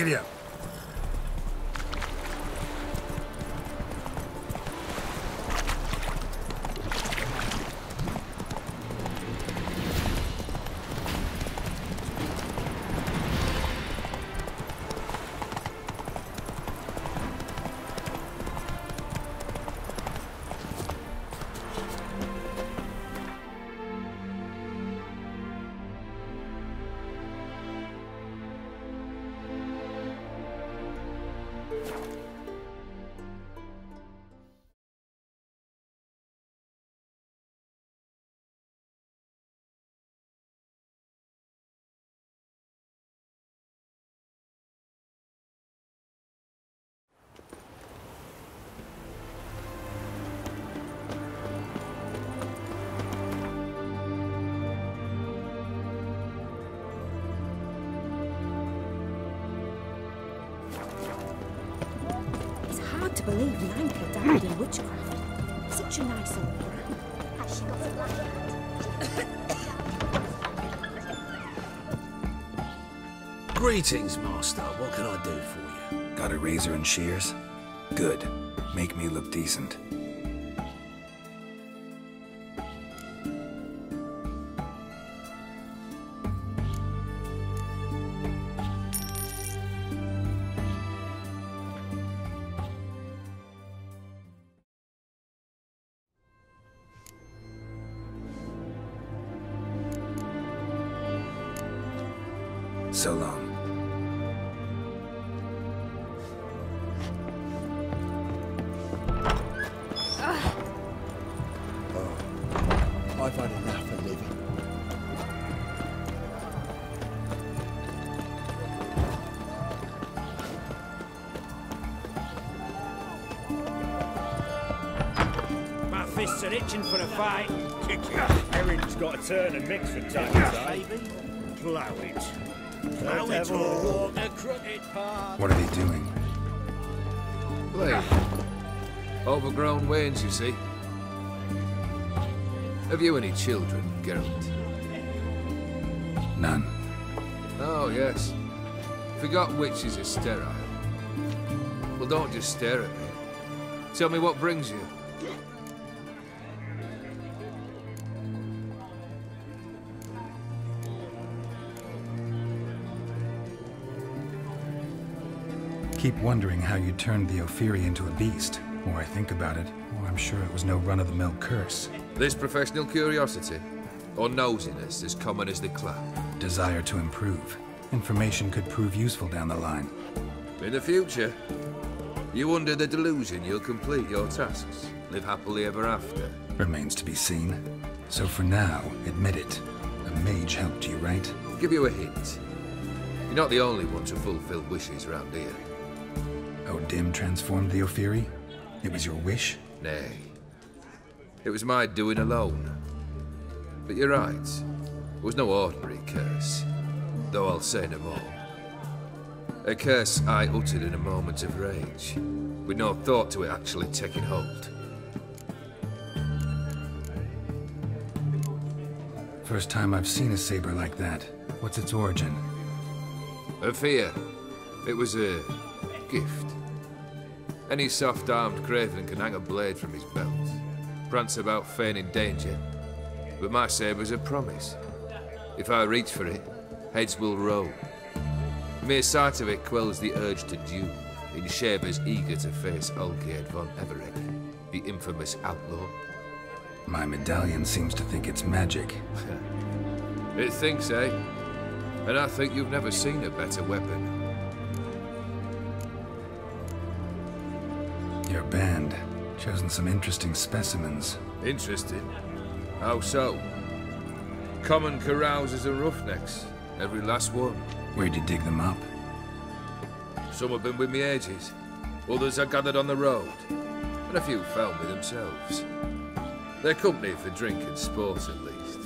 Giddy up. To believe Nanka died in witchcraft. Such a nice old man. Has she got a black hat? Greetings, Master. What can I do for you? Got a razor and shears? Good. Make me look decent. So long. I've had enough of living. My fists are itching for a fight. Erin's got to turn and mix from time to time. Plough it. Plough it or walk a crooked path. What are they doing? Wait. Overgrown wains, you see. Have you any children, Geralt? None. Oh, yes. Forgot witches are sterile. Well, don't just stare at me. Tell me what brings you. Keep wondering how you turned the Ophiri into a beast. The more I think about it, the more I'm sure it was no run-of-the-mill curse. This professional curiosity, or nosiness as common as the clap. Desire to improve. Information could prove useful down the line. In the future, you under the delusion you'll complete your tasks, live happily ever after. Remains to be seen. So for now, admit it. A mage helped you, right? Give you a hint. You're not the only one to fulfill wishes round here. Dim transformed the Ophiri? It was your wish? Nay. It was my doing alone. But you're right. It was no ordinary curse. Though I'll say no more. A curse I uttered in a moment of rage, with no thought to it actually taking hold. First time I've seen a saber like that. What's its origin? A fear. It was a gift. Any soft-armed craven can hang a blade from his belt, prance about feigning danger, but my saber's a promise. If I reach for it, heads will roll. The mere sight of it quells the urge to duel, in shavers eager to face Olgierd von Everett, the infamous outlaw. My medallion seems to think it's magic. It thinks, eh? And I think you've never seen a better weapon. Your band. Chosen some interesting specimens. Interesting? How so? Common carousers and roughnecks. Every last one. Where'd you dig them up? Some have been with me ages. Others I gathered on the road. And a few found me themselves. They're company for drink and sport, at least.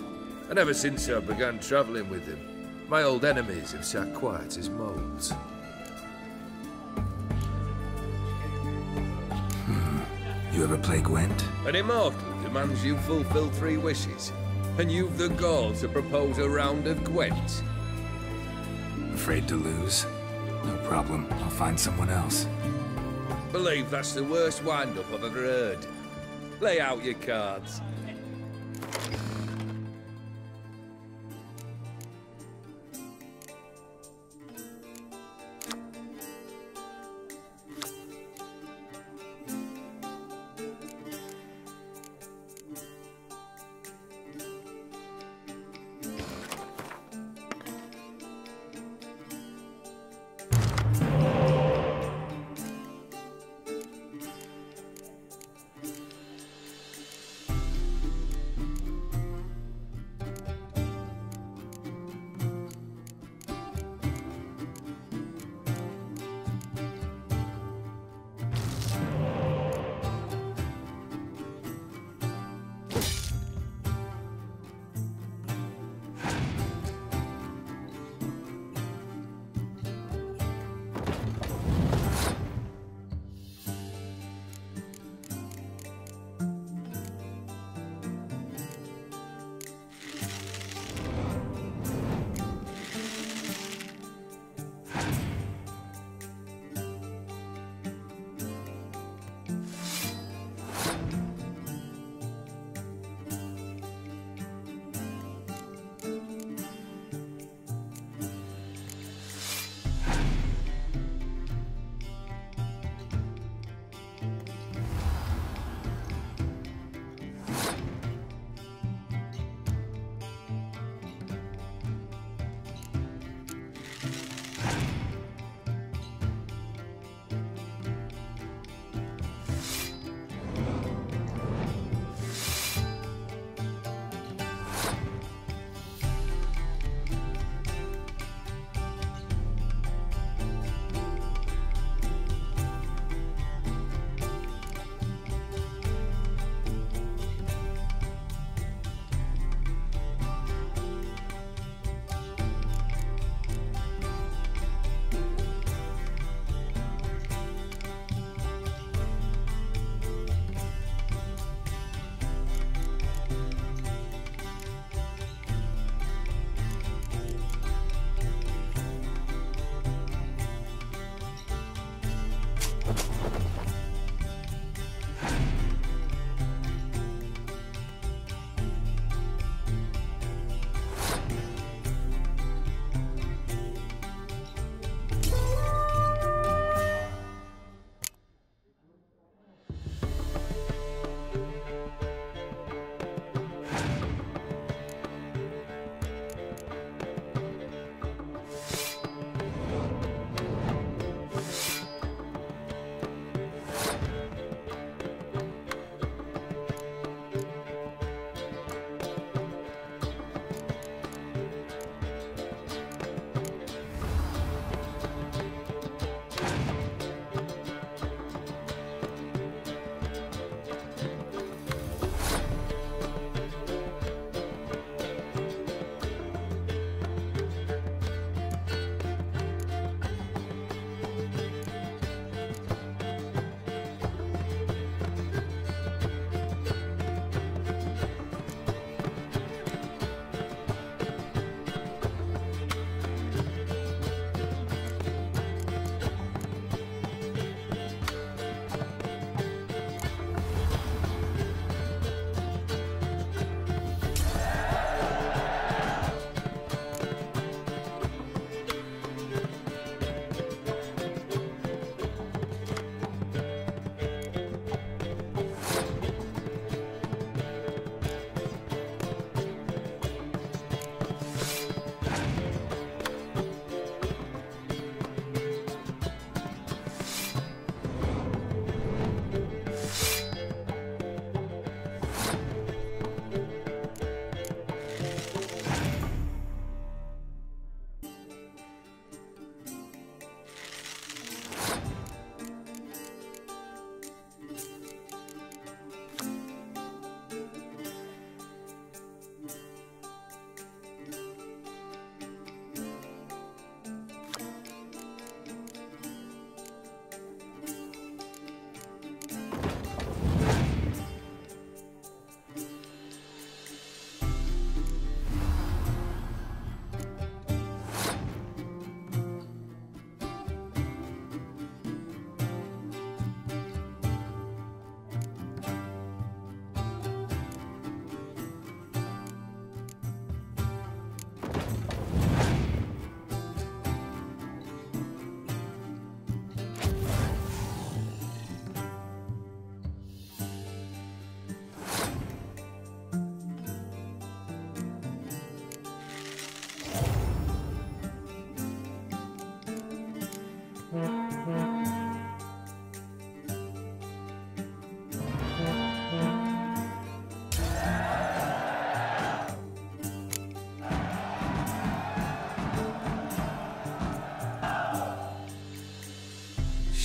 And ever since I began travelling with them, my old enemies have sat quiet as moles. You ever play Gwent? An immortal demands you fulfill 3 wishes, and you've the gall to propose a round of Gwent. Afraid to lose? No problem. I'll find someone else. Believe that's the worst wind-up I've ever heard. Lay out your cards.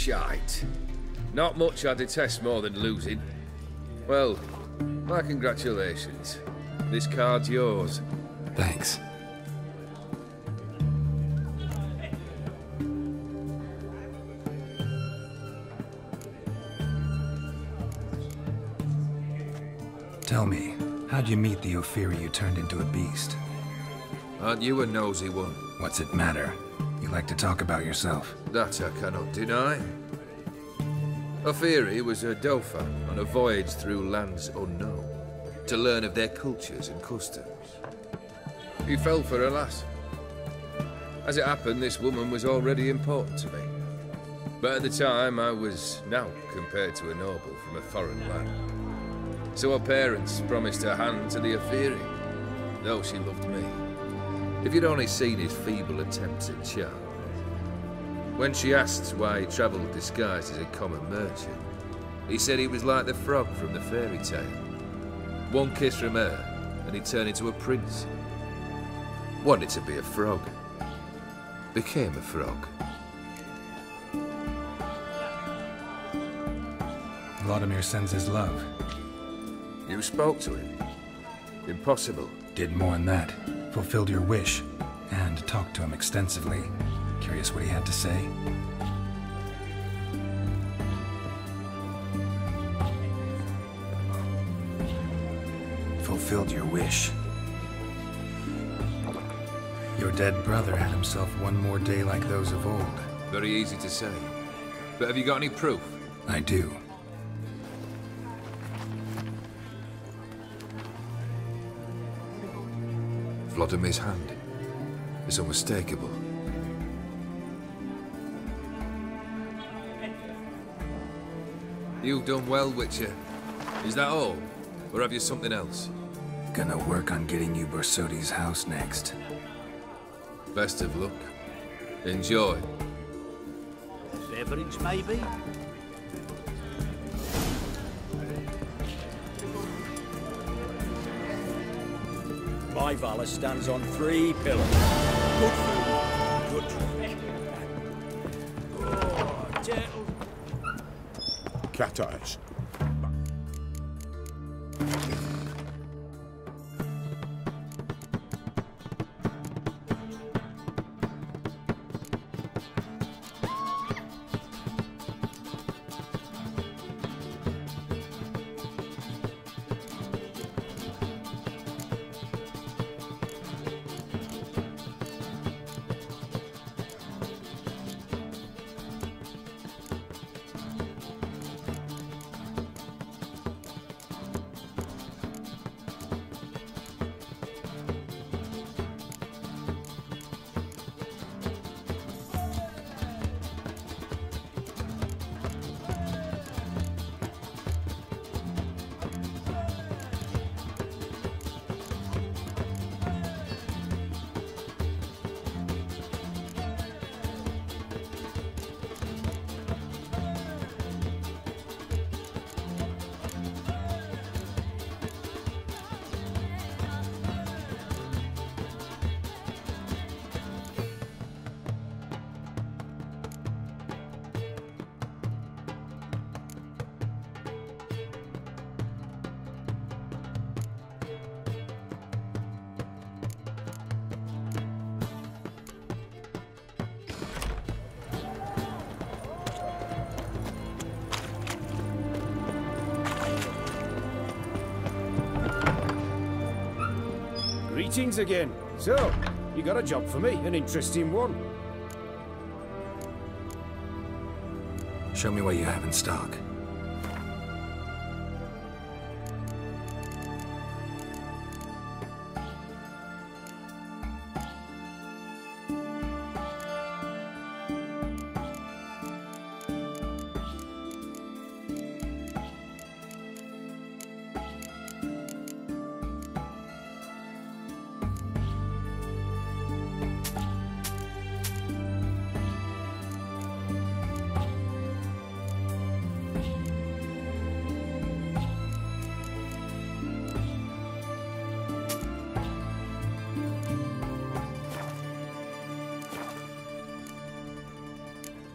Shite. Not much I detest more than losing. Well, my congratulations. This card's yours. Thanks. Tell me, how'd you meet the Ophiri you turned into a beast? Aren't you a nosy one? What's it matter? You like to talk about yourself. That I cannot deny. Ophiri was a dauphin on a voyage through lands unknown, to learn of their cultures and customs. He fell for a lass. As it happened, this woman was already important to me. But at the time, I was now compared to a noble from a foreign land. So her parents promised her hand to the Ophiri, though she loved me. If you'd only seen his feeble attempts at charm. When she asked why he travelled disguised as a common merchant, he said he was like the frog from the fairy tale. One kiss from her, and he turned into a prince. Wanted to be a frog. Became a frog. Vladimir sends his love. You spoke to him? Impossible. Did more than that. Fulfilled your wish. And talked to him extensively. Curious what he had to say? Fulfilled your wish. Your dead brother had himself one more day like those of old. Very easy to say. But have you got any proof? I do. Vladimir's hand. It's unmistakable. You've done well, Witcher. Is that all? Or have you something else? Gonna work on getting you Borsodi's house next. Best of luck. Enjoy. Beverage, maybe? My Valor stands on 3 pillars. Good food, good drink. Oh, gentle. Cat eyes. Greetings again. So, you got a job for me, an interesting one. Show me what you have in stock.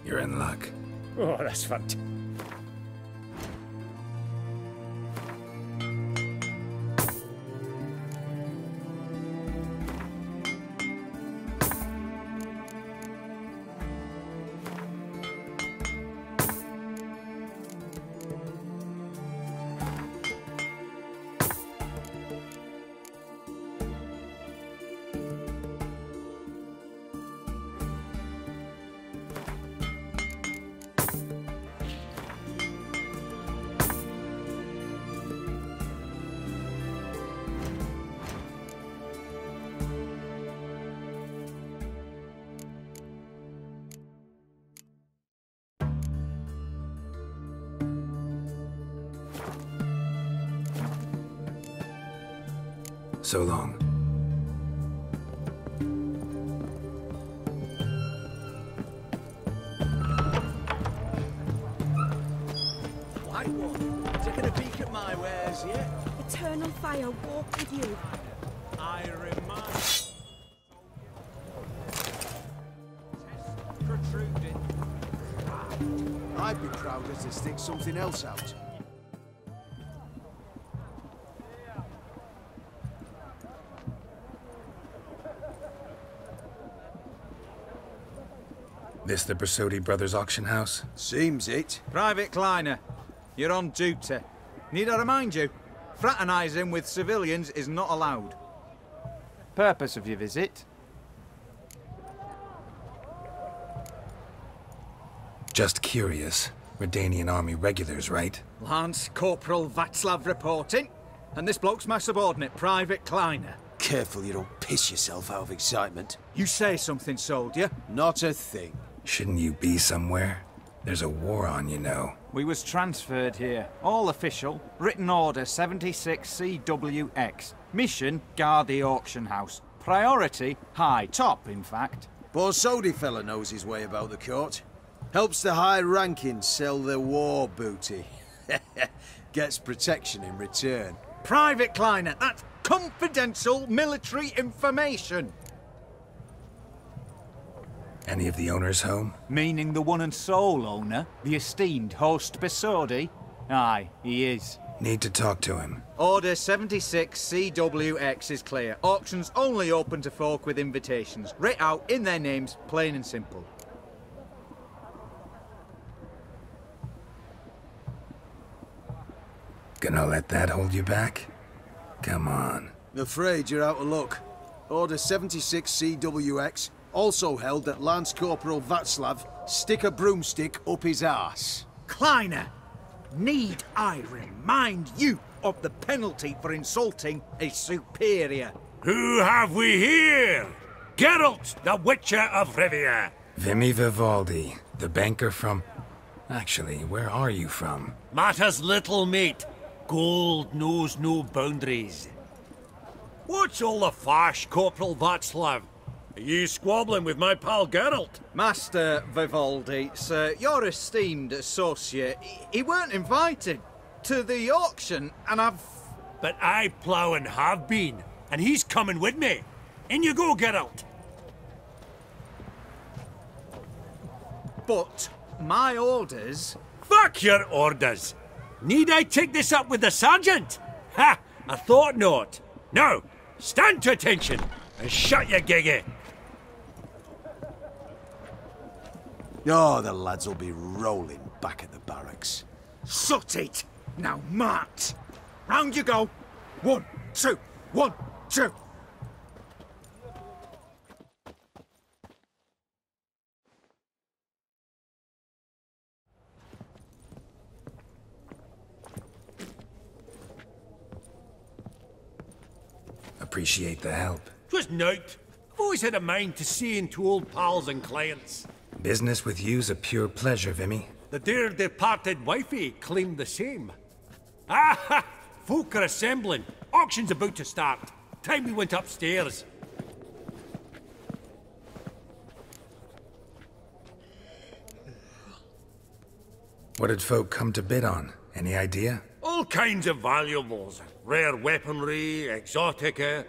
You're in luck. Oh, that's fantastic. So long. White one, taking a peek at my wares, yeah? Eternal fire walk with you. I remind... Protruding. I'd be prouder to stick something else out. This the Bersodi Brothers auction house? Seems it. Private Kleiner, you're on duty. Need I remind you? Fraternising with civilians is not allowed. Purpose of your visit? Just curious. Redanian army regulars, right? Lance Corporal Václav reporting. And this bloke's my subordinate, Private Kleiner. Careful you don't piss yourself out of excitement. You say something, soldier. Not a thing. Shouldn't you be somewhere? There's a war on, you know. We was transferred here. All official. Written order 76 CWX. Mission, guard the auction house. Priority, high. Top, in fact. Borsodi fella knows his way about the court. Helps the high rankings sell their war booty. Gets protection in return. Private Kleiner, that's confidential military information. Any of the owners home? Meaning the one and sole owner, the esteemed host Bersodi? Aye, he is. Need to talk to him. Order 76 CWX is clear. Auctions only open to folk with invitations. Writ out in their names, plain and simple. Gonna let that hold you back? Come on. Afraid you're out of luck. Order 76 CWX also held that Lance Corporal Václav stick a broomstick up his arse. Kleiner, need I remind you of the penalty for insulting a superior? Who have we here? Geralt, the Witcher of Rivia. Vimy Vivaldi, the banker from... Actually, where are you from? Matters little, mate. Gold knows no boundaries. What's all the fash, Corporal Václav? Are you squabbling with my pal Geralt? Master Vivaldi, sir, your esteemed associate, he weren't invited to the auction, and I've... But I plough and have been, and he's coming with me. In you go, Geralt. But my orders... Fuck your orders. Need I take this up with the sergeant? Ha! I thought not. Now, stand to attention and shut your giggy. Oh, the lads will be rolling back at the barracks. Shut it! Now march! Round you go! 1, 2, 1, 2! Appreciate the help. 'Twas nowt. I've always had a mind to see into old pals and clients. Business with you's a pure pleasure, Vimy. The dear departed wifey claimed the same. Ah ha! Folk are assembling. Auction's about to start. Time we went upstairs. What did folk come to bid on? Any idea? All kinds of valuables. Rare weaponry, exotica.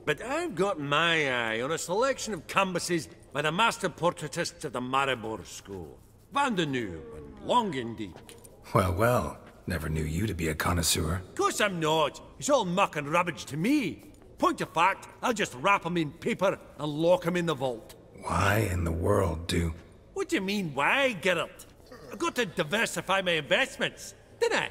But I've got my eye on a selection of canvases by the master portraitists of the Maribor School. Van de Nieuw and Long indeed. Well, well. Never knew you to be a connoisseur. Course I'm not. It's all muck and rubbish to me. Point of fact, I'll just wrap 'em in paper and lock 'em in the vault. Why in the world do... What do you mean, why, Geralt? I've got to diversify my investments, didn't I?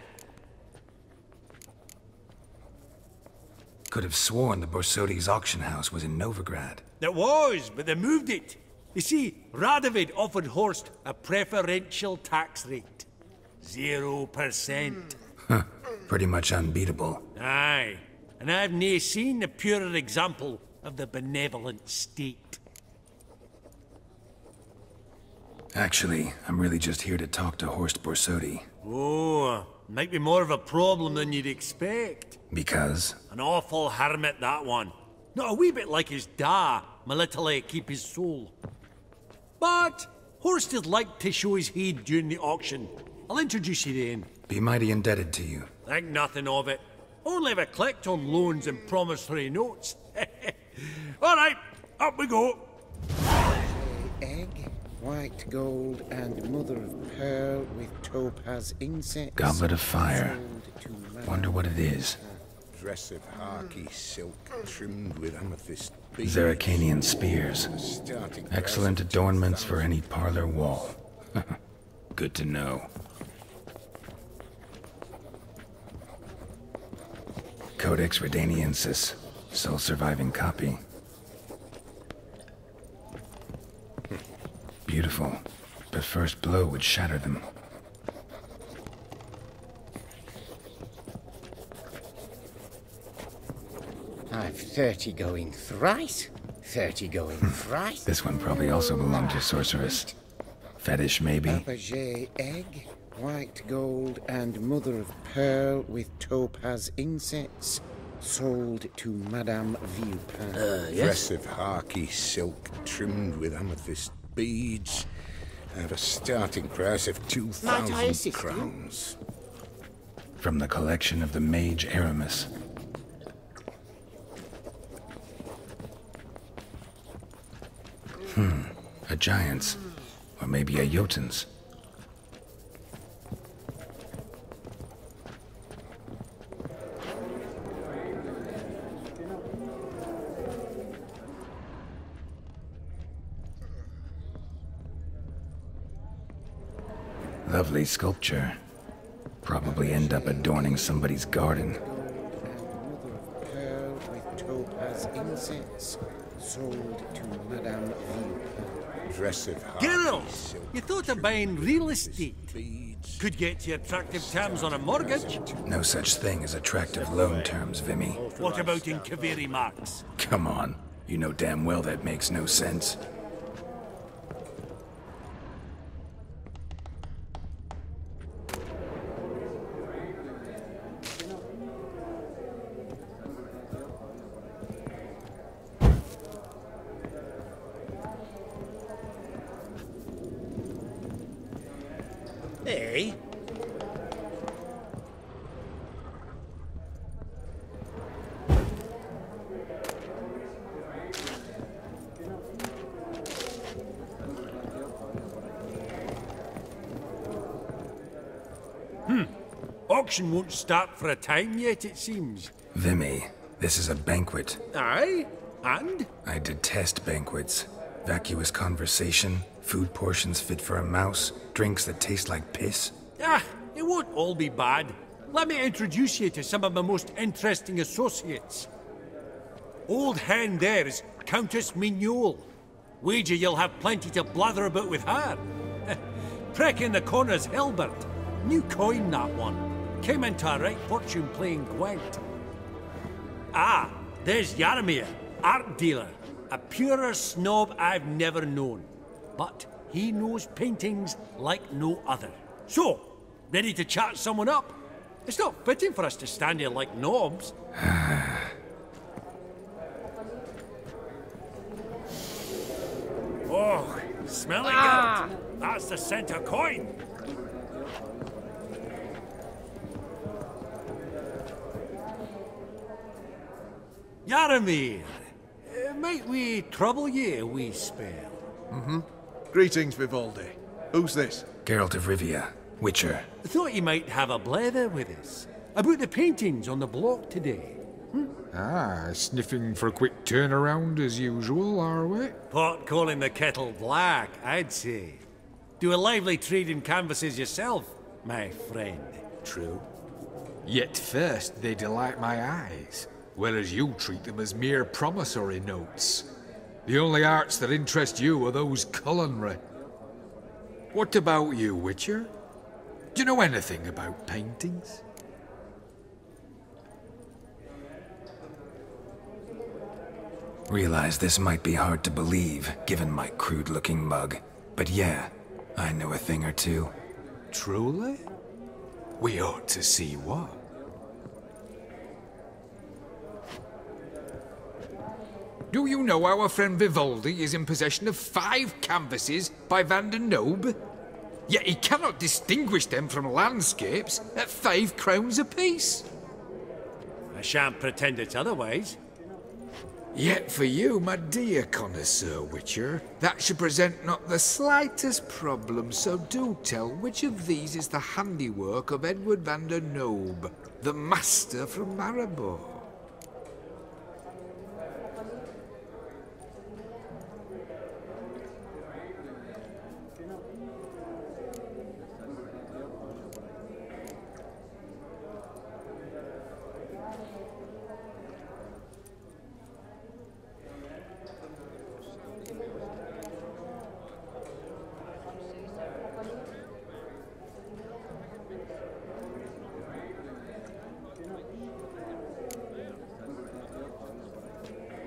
Could have sworn the Borsodi's auction house was in Novigrad. It was, but they moved it. You see, Radovid offered Horst a preferential tax rate. 0%. Huh. Pretty much unbeatable. Aye. And I've nae seen a purer example of the benevolent state. Actually, I'm really just here to talk to Horst Borsodi. Oh, might be more of a problem than you'd expect. Because? An awful hermit, that one. Not a wee bit like his da, my little keep his soul. But Horst is like to show his heed during the auction. I'll introduce you then. Be mighty indebted to you. Think nothing of it. Only if I collect on loans and promissory notes. All right, up we go. Egg, white gold, and mother of pearl with topaz insets. Goblet of fire. Wonder what it is. Dress of harky silk trimmed with amethyst beads. Zerrikanian spears. Excellent adornments for any parlor wall. Good to know. Codex Redaniensis. Sole surviving copy. Beautiful, but first blow would shatter them. I've 30 going thrice, 30 going thrice. This one probably also belonged to Sorceress. Fetish, maybe? Fabergé egg, white gold, and mother of pearl with topaz insets. Sold to Madame Villepin. Dress of harky silk trimmed with amethyst beads. I have a starting price of 2,000 crowns. From the collection of the mage Aramis. A giant's. Or maybe a Jotun's. Lovely sculpture. Probably end up adorning somebody's garden. Mother of pearl with topaz insets. Sold to Madame Villepin. Dress of harky Geralt, silk. you thought of buying real estate. Could get you attractive terms on a mortgage. No such thing as attractive loan terms, Vimy. What about in Kaviri Marks? Come on. You know damn well that makes no sense. Hey? Auction won't start for a time yet, it seems. Vimy, this is a banquet. Aye? And? I detest banquets. Vacuous conversation, food portions fit for a mouse, drinks that taste like piss. Ah, it won't all be bad. Let me introduce you to some of my most interesting associates. Old hen there is Countess Mignole. Wager you'll have plenty to blather about with her. Prick in the corner's Hilbert. New coin, that one. Came into a right fortune playing Gwent. Ah, there's Jaromir, art dealer. A purer snob I've never known. But he knows paintings like no other. So, ready to chat someone up? It's not fitting for us to stand here like knobs. Oh, smell it, Geralt. That's the scent of coin. Jaromir, might we trouble ye a wee spell? Greetings, Vivaldi. Who's this? Geralt of Rivia. Witcher. Thought you might have a blather with us. About the paintings on the block today. Ah, sniffing for a quick turnaround as usual, are we? Pot calling the kettle black, I'd say. Do a lively trade in canvases yourself, my friend. True. Yet first they delight my eyes, whereas you treat them as mere promissory notes. The only arts that interest you are those culinary. What about you, Witcher? Do you know anything about paintings? Realize this might be hard to believe, given my crude-looking mug. But yeah, I know a thing or two. Truly? We ought to see what. Do you know our friend Vivaldi is in possession of 5 canvases by Van der Nobe? Yet he cannot distinguish them from landscapes at 5 crowns apiece. I shan't pretend it's otherwise. Yet for you, my dear connoisseur Witcher, that should present not the slightest problem, so do tell which of these is the handiwork of Edward van der Nobe, the master from Maribor.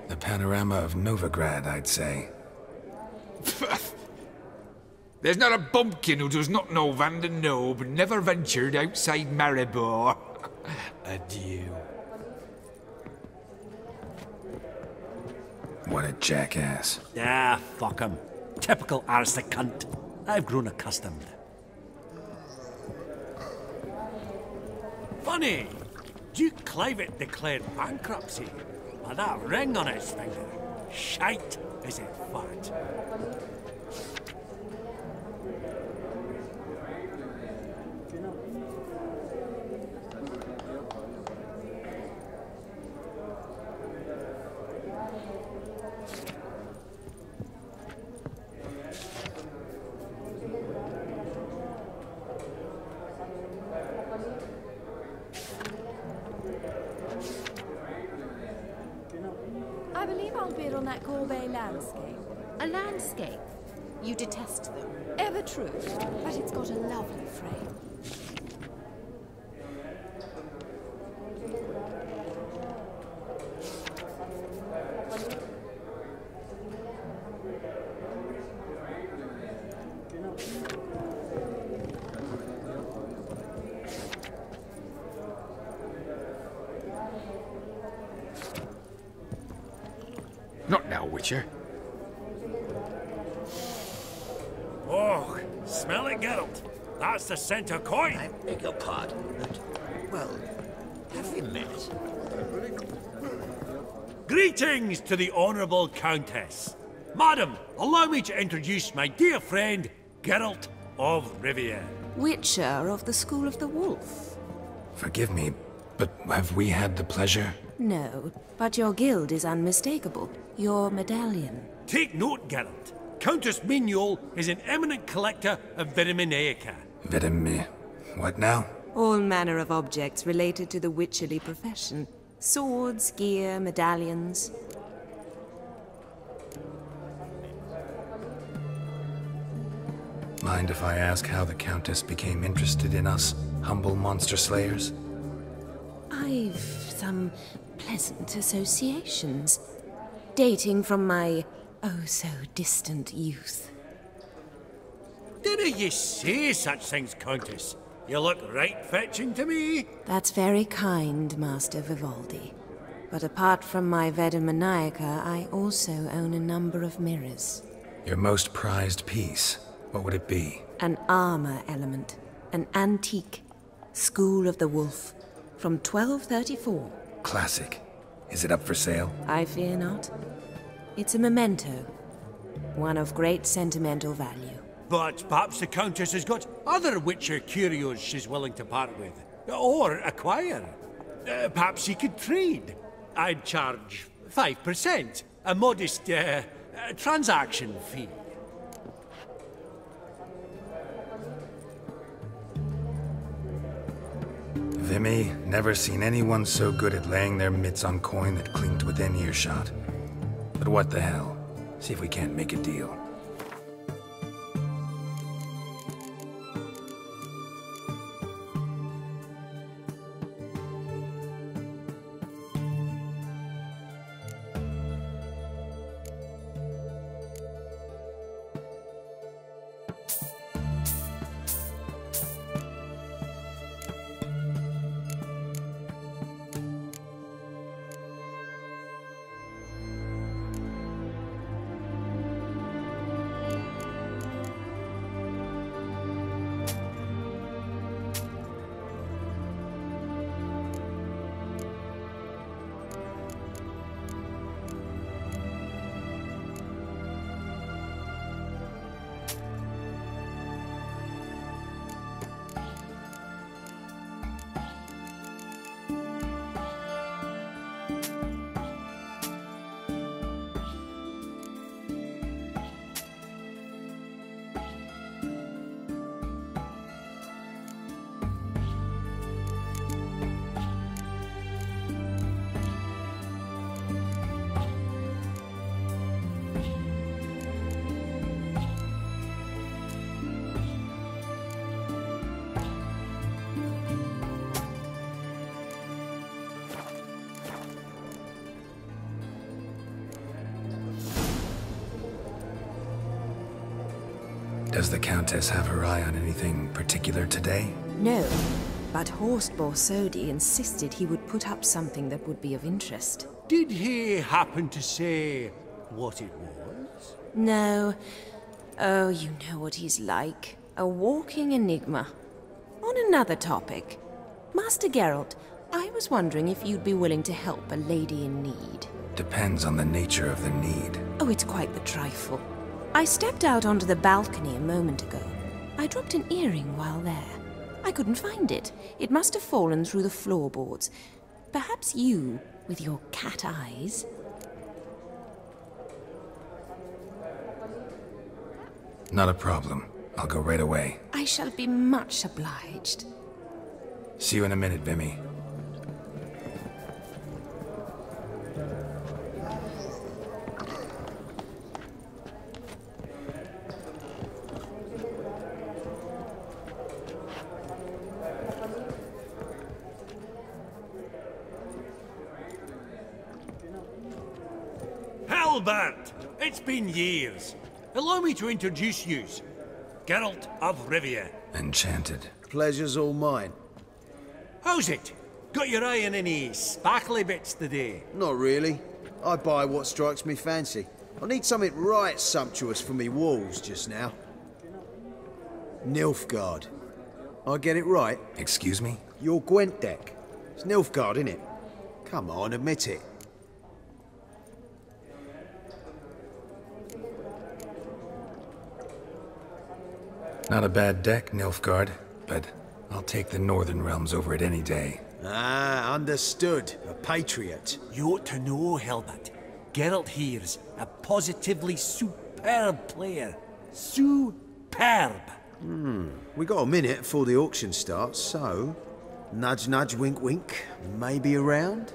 The panorama of Novigrad, I'd say. There's not a bumpkin who does not know Van der Nobe never ventured outside Maribor. Adieu. What a jackass. Ah, fuck him. Typical aristocrat. I've grown accustomed. Funny, Duke Clivet declared bankruptcy. With that ring on his finger. Shite, is it fat? I believe I'll bid on that Corbeil landscape. A landscape? You detest them. Ever true, but it's got a lovely frame. Not now, Witcher. Oh, smell it, Geralt. That's the centre coin. I beg your pardon, but, well, have we met? Greetings to the Honourable Countess. Madam, allow me to introduce my dear friend, Geralt of Rivia. Witcher of the School of the Wolf. Forgive me, but have we had the pleasure? No, but your guild is unmistakable. Your medallion. Take note, Geralt. Countess Mignol is an eminent collector of Vitaminaica. What now? All manner of objects related to the witcherly profession. Swords, gear, medallions. Mind if I ask how the Countess became interested in us, humble monster slayers? I've some pleasant associations, dating from my oh-so-distant youth. Dinna ye say such things, Countess? You look right fetching to me. That's very kind, Master Vivaldi. But apart from my Vitaminaica, I also own a number of mirrors. Your most prized piece, what would it be? An armor element. An antique. School of the Wolf. From 1234. Classic. Is it up for sale? I fear not. It's a memento. One of great sentimental value. But perhaps the Countess has got Other Witcher curios she's willing to part with. Or acquire. Perhaps she could trade. I'd charge 5%. A modest, transaction fee. Vimy, never seen anyone so good at laying their mitts on coin that clinked within earshot. But what the hell? See if we can't make a deal. Does the Countess have her eye on anything particular today? No, but Horst Borsodi insisted he would put up something that would be of interest. Did he happen to say what it was? No. Oh, you know what he's like. A walking enigma. On another topic. Master Geralt, I was wondering if you'd be willing to help a lady in need. Depends on the nature of the need. Oh, it's quite the trifle. I stepped out onto the balcony a moment ago. I dropped an earring while there. I couldn't find it. It must have fallen through the floorboards. Perhaps you, with your cat eyes... Not a problem. I'll go right away. I shall be much obliged. See you in a minute, Vimy. Albert! It's been years. Allow me to introduce yous. Geralt of Rivia. Enchanted. Pleasure's all mine. How's it? Got your eye on any sparkly bits today? Not really. I buy what strikes me fancy. I need something right sumptuous for me walls just now. Nilfgaard. I get it right? Excuse me? Your Gwent deck. It's Nilfgaard, innit? Come on, admit it. Not a bad deck, Nilfgaard, but I'll take the Northern Realms over it any day. Ah, understood. A patriot. You ought to know, Helmut. Geralt here's a positively superb player. Superb! We got a minute before the auction starts, so... Nudge, nudge, wink, wink. Maybe around?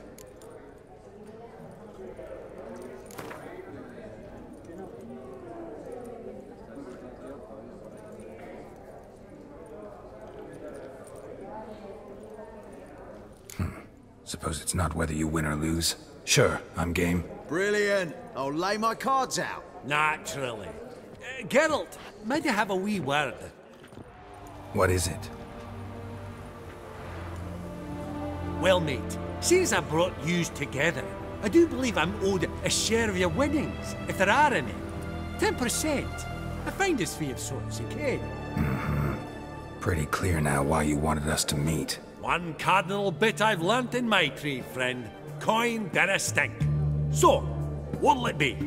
Suppose it's not whether you win or lose. Sure, I'm game. Brilliant. I'll lay my cards out. Naturally. Geralt, might I have a wee word? What is it? Well, mate, since I brought yous together, I do believe I'm owed a share of your winnings, if there are any. 10%. A finder's fee of sorts, okay? Pretty clear now why you wanted us to meet. One cardinal bit I've learnt in my trade, friend. Coin dinna stink. So, what'll it be?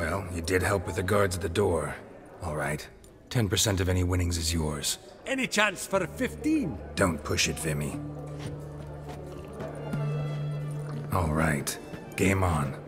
Well, you did help with the guards at the door. All right. 10% of any winnings is yours. Any chance for a 15? Don't push it, Vimy. All right. Game on.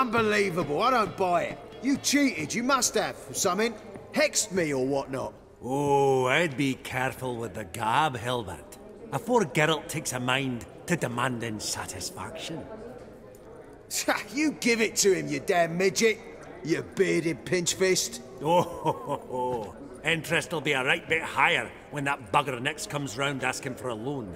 Unbelievable, I don't buy it. You cheated, you must have, or something. Hexed me or whatnot. Oh, I'd be careful with the gab, Hilbert. Afore Geralt takes a mind to demanding satisfaction. You give it to him, you damn midget. You bearded pinchfist. Oh, interest'll be a right bit higher when that bugger next comes round asking for a loan.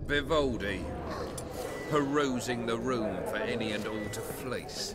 Vivaldi, perusing the room for any and all to fleece.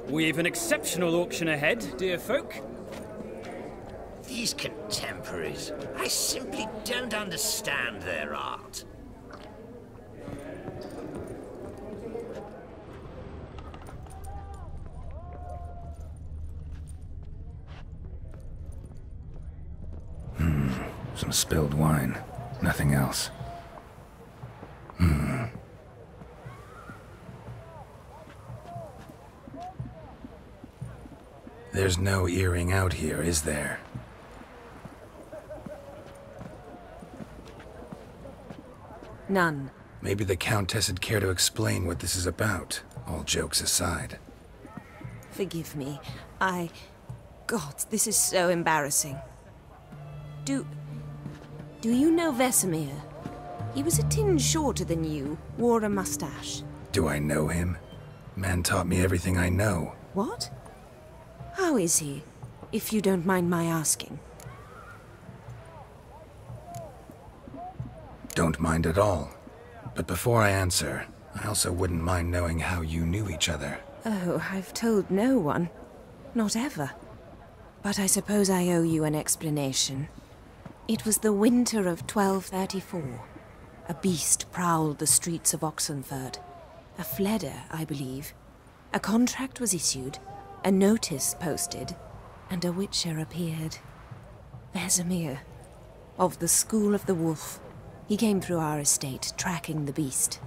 We've an exceptional auction ahead, dear folk. These contemporaries, I simply don't understand their art. Some spilled wine. Nothing else. There's no earring out here, is there? None. Maybe the Countess would care to explain what this is about, all jokes aside. Forgive me. God, this is so embarrassing. Do you know Vesemir? He was a tinge shorter than you, wore a mustache. Do I know him? Man taught me everything I know. What? How is he, if you don't mind my asking? Don't mind at all. But before I answer, I also wouldn't mind knowing how you knew each other. Oh, I've told no one. Not ever. But I suppose I owe you an explanation. It was the winter of 1234. A beast prowled the streets of Oxenford. A fledder, I believe. A contract was issued, a notice posted, and a witcher appeared. Vesemir, of the School of the Wolf. He came through our estate, tracking the beast.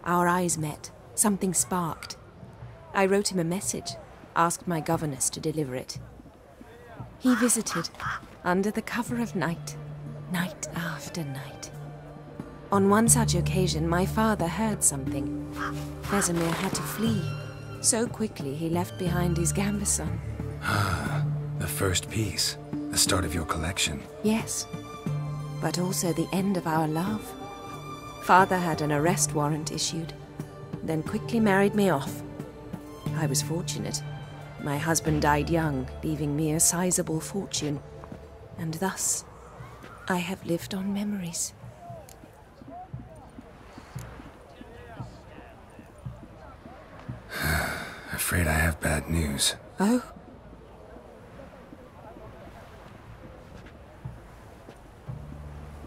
Our eyes met. Something sparked. I wrote him a message, asked my governess to deliver it. He visited, under the cover of night, night after night. On one such occasion, my father heard something. Vesemir had to flee. So quickly he left behind his gambeson. Ah, the first piece. The start of your collection. Yes, but also the end of our love. Father had an arrest warrant issued, then quickly married me off. I was fortunate. My husband died young, leaving me a sizable fortune. And thus, I have lived on memories. Afraid I have bad news. Oh?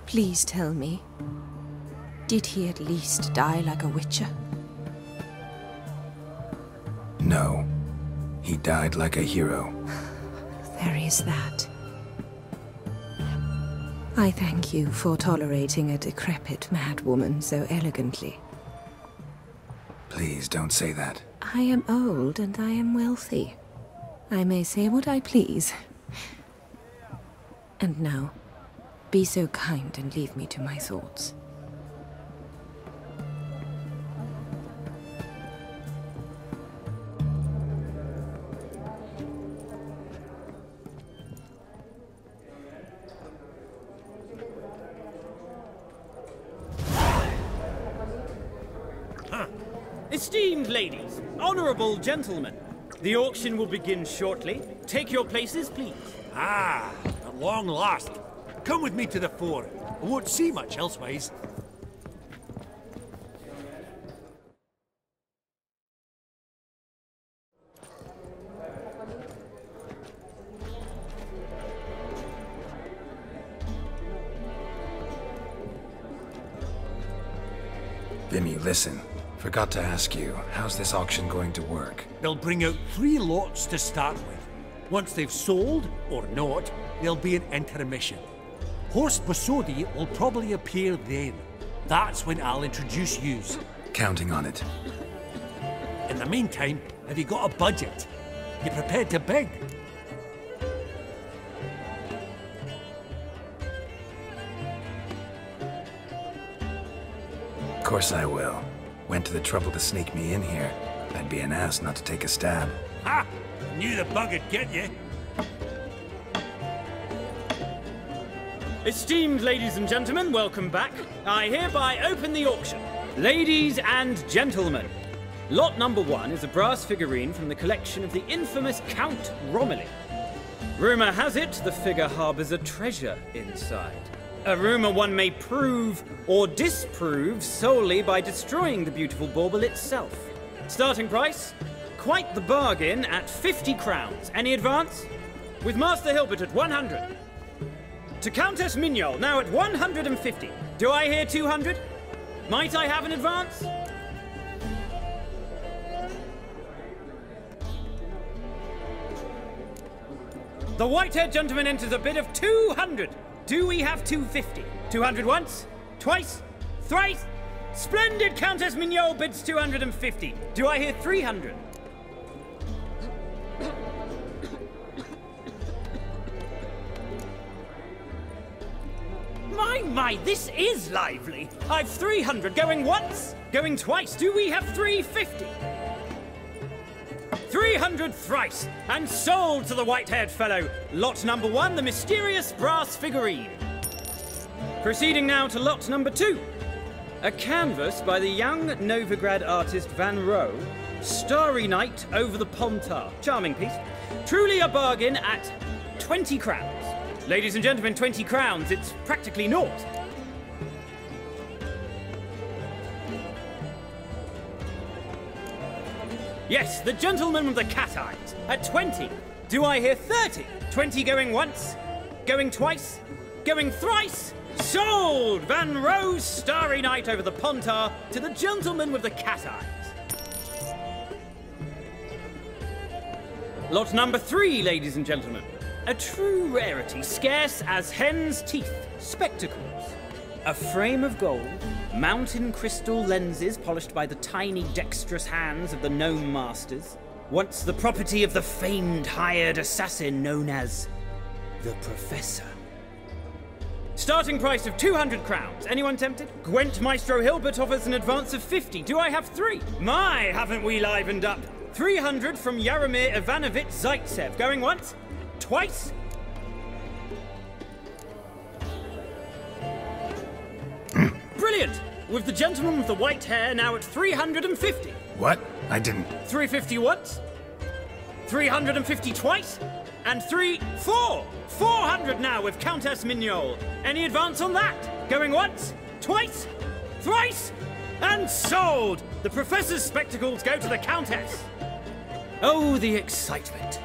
Please tell me, did he at least die like a witcher? No. He died like a hero. There is that. I thank you for tolerating a decrepit madwoman so elegantly. Please don't say that. I am old and I am wealthy. I may say what I please. And now, be so kind and leave me to my thoughts. Esteemed ladies, honorable gentlemen, the auction will begin shortly. Take your places, please. Ah, at long last. Come with me to the fore. I won't see much elsewise. Vimy, listen. Forgot to ask you, how's this auction going to work? They'll bring out 3 lots to start with. Once they've sold, or not, there'll be an intermission. Horse Basodi will probably appear then. That's when I'll introduce yous. Counting on it. In the meantime, have you got a budget? You prepared to bid? Of course I will. Went to the trouble to sneak me in here. I'd be an ass not to take a stab. Ha! Knew the bug'd get you. Esteemed ladies and gentlemen, welcome back. I hereby open the auction. Ladies and gentlemen, lot number 1 is a brass figurine from the collection of the infamous Count Romilly. Rumour has it the figure harbours a treasure inside. A rumour one may prove or disprove solely by destroying the beautiful bauble itself. Starting price? Quite the bargain at 50 crowns. Any advance? With Master Hilbert at 100. To Countess Mignol, now at 150. Do I hear 200? Might I have an advance? The white-haired gentleman enters a bid of 200. Do we have 250? 200 once? Twice? Thrice? Splendid! Countess Mignol bids 250. Do I hear 300? My, this is lively. I've 300 going once, going twice. Do we have 350? 300 thrice, and sold to the white-haired fellow. Lot number 1, the mysterious brass figurine. Proceeding now to lot number 2. A canvas by the young Novigrad artist Van Rohe, Starry Night over the Pontar. Charming piece. Truly a bargain at 20 crowns. Ladies and gentlemen, 20 crowns, it's practically naught. Yes, the gentleman with the cat eyes, at 20. Do I hear 30? 20 going once, going twice, going thrice? Sold! Van Rohe's Starry Night over the Pontar to the gentleman with the cat eyes. Lot number 3, ladies and gentlemen. A true rarity, scarce as hen's teeth. Spectacles. A frame of gold, mountain crystal lenses polished by the tiny dexterous hands of the gnome masters. Once the property of the famed hired assassin known as the Professor. Starting price of 200 crowns. Anyone tempted? Gwent Maestro Hilbert offers an advance of 50. Do I have 3? My, haven't we livened up? 300 from Yaromir Ivanovich Zaitsev. Going once? Twice? Brilliant! With the gentleman with the white hair now at 350. What? I didn't... 350 once? 350 twice? And 400 now with Countess Mignol. Any advance on that? Going once? Twice? Thrice? And sold! The Professor's spectacles go to the Countess. Oh, the excitement.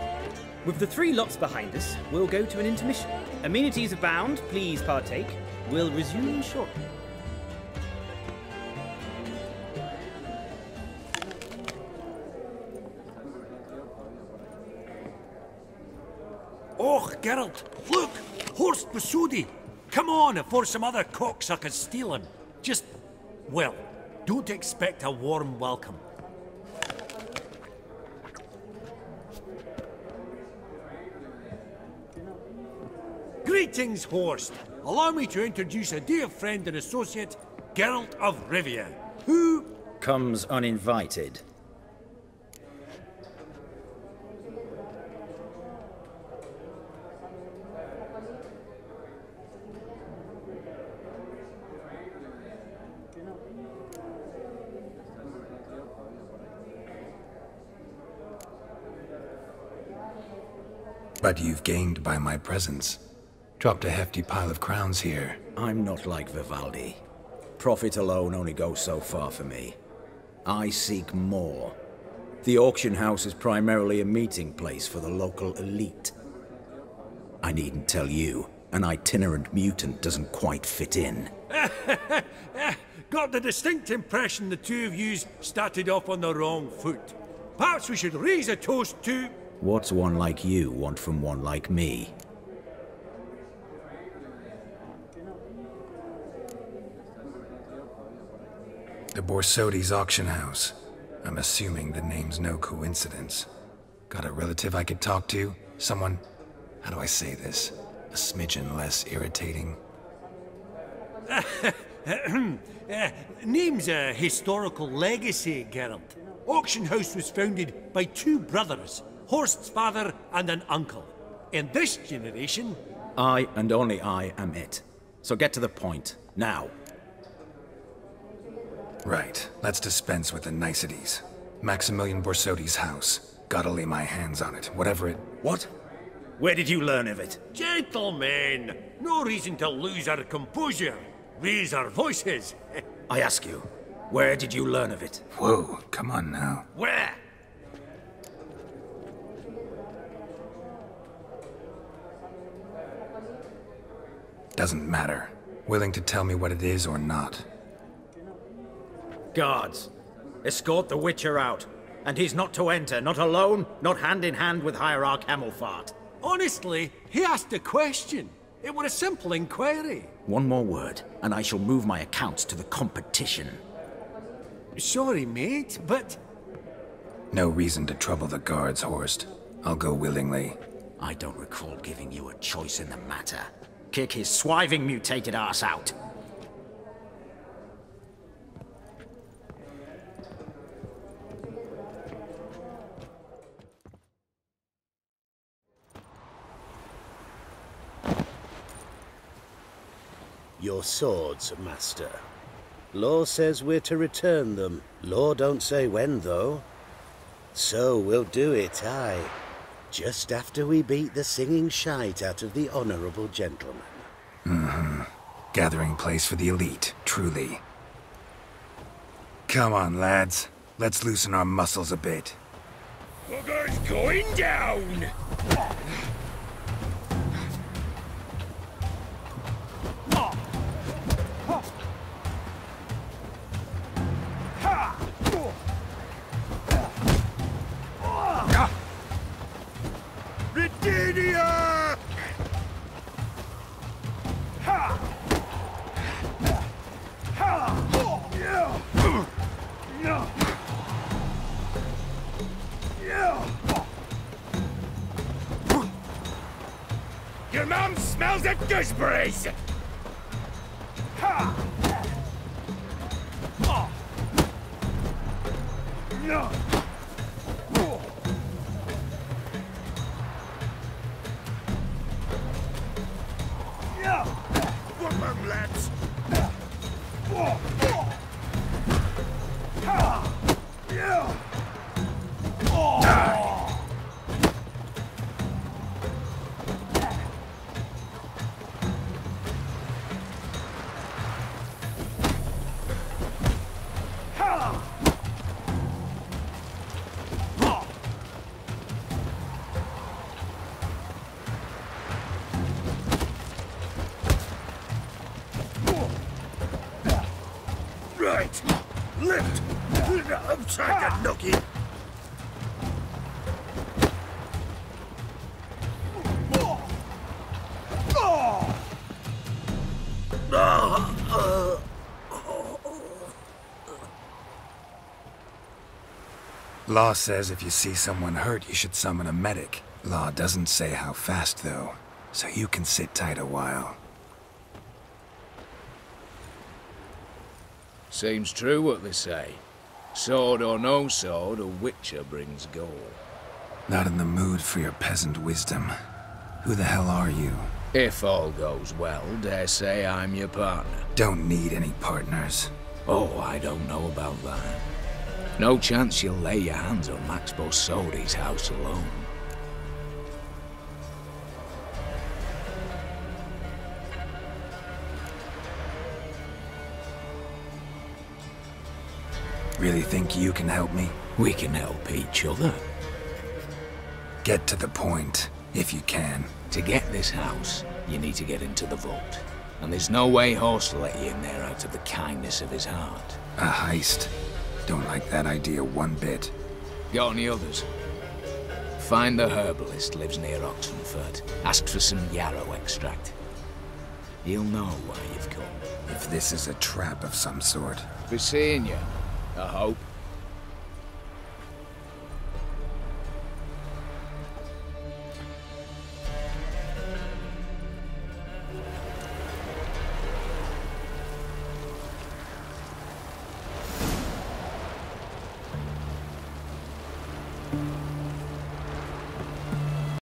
With the 3 lots behind us, we'll go to an intermission. Amenities abound, please partake. We'll resume shortly. Oh, Geralt, look! Horst Basudi! Come on before some other cocksuckers steal him. Just, well, don't expect a warm welcome. Greetings, Horst. Allow me to introduce a dear friend and associate, Geralt of Rivia, who comes uninvited. But you've gained by my presence. Dropped a hefty pile of crowns here. I'm not like Vivaldi. Profit alone only goes so far for me. I seek more. The auction house is primarily a meeting place for the local elite. I needn't tell you, an itinerant mutant doesn't quite fit in. got the distinct impression the two of yous started off on the wrong foot. Perhaps we should raise a toast to... What's one like you want from one like me? The Borsodi's auction house. I'm assuming the name's no coincidence. Got a relative I could talk to? Someone, how do I say this? A smidgen less irritating. Name's a historical legacy, Geralt. Auction house was founded by two brothers, Horst's father and an uncle. In this generation... I and only I am it. So get to the point, now. Right, let's dispense with the niceties. Maximilian Borsodi's house. Gotta lay my hands on it, whatever it... What? Where did you learn of it? Gentlemen, no reason to lose our composure. Raise our voices. I ask you, where did you learn of it? Whoa, come on now. Where? Doesn't matter. Willing to tell me what it is or not. Guards, escort the Witcher out. And he's not to enter, not alone, not hand in hand with Hierarch Hamelfart. Honestly, he asked a question. It was a simple inquiry. One more word, and I shall move my accounts to the competition. Sorry, mate, but... No reason to trouble the guards, Horst. I'll go willingly. I don't recall giving you a choice in the matter. Kick his swiving mutated ass out. Your swords, Master. Law says we're to return them. Law don't say when, though. So we'll do it, aye. Just after we beat the singing shite out of the honorable gentleman. Mm-hmm. Gathering place for the elite, truly. Come on, lads. Let's loosen our muscles a bit. Bugger's going down! Britannia! Your mom smells of gooseberries! Come on, lads! Right! Lift! Upside the nookie! Law says if you see someone hurt, you should summon a medic. Law doesn't say how fast, though, so you can sit tight a while. Seems true what they say. Sword or no sword, a witcher brings gold. Not in the mood for your peasant wisdom. Who the hell are you? If all goes well, dare say I'm your partner. Don't need any partners. Oh, I don't know about that. No chance you'll lay your hands on Max Bossodi's house alone. Really think you can help me? We can help each other. Get to the point, if you can. To get this house, you need to get into the vault. And there's no way Horst will let you in there out of the kindness of his heart. A heist? Don't like that idea one bit. Got any others? Find the herbalist lives near Oxenfurt. Ask for some yarrow extract. He'll know why you've come. If this is a trap of some sort. Be seeing you, I hope.